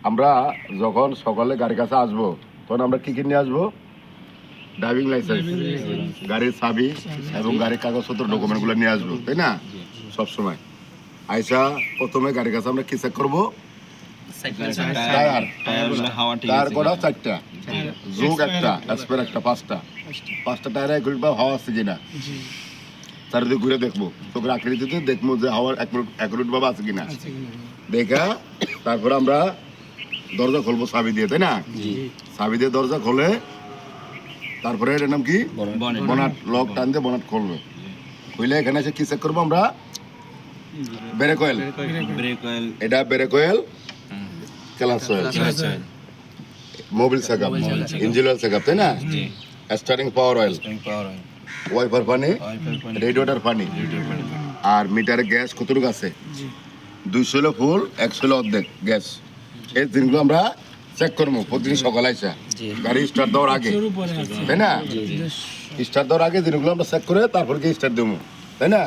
আমরা যখন সকালে গাড়ির কাছে আসবো তখন আমরা কি নিয়ে আসবো? ড্রাইভিং লাইসেন্স, গাড়ির চাবি এবং গাড়ির কাগজপত্র ডকুমেন্টগুলো নিয়ে আসবো, তাই না? সব সময় আইসা প্রথমে গাড়ির কাছে আমরা কি চেক করবো? টায়ার। টায়ার করা 4টা, যোগ একটা, স্পেয়ার একটা, 5টা টায়ারে হাওয়া আছে কিনা চারিদিকে ঘুরে দেখবো, চোখের আকৃতিতে দেখবো যে হাওয়ার অ্যাকুরেট ভাবে আছে কিনা। দেখা তারপরে আমরা দরজা খুলবো চাবি দিয়ে, তাই না? চাবি দিয়ে দরজা খোলে, তারপরে এটার নাম কি? বনাট। লক টান দিয়ে বনাট খুলবে। খুলে এখানে এসে কি চেক করবো আমরা? Brake oil. এটা brake oil, clutch oil, Mobil checkup, engine oil checkup, তাই না? স্টার্টিং পাওয়ার অয়েল, ওয়াইপার পানি, রেডিয়েটর পানি। আর মিটারে গ্যাস কতটুকু আছে? 200 হলো ফুল, 100 হলো অর্ধেক গ্যাস। এই দিনগুলো আমরা চেক করবো প্রতিদিন সকালে আসা গাড়ি স্টার্ট দেওয়ার আগে, তাই না? স্টার্ট দেওয়ার আগে দিনগুলো আমরা চেক করে তারপর গিয়ে স্টার্ট দেবো, তাই না?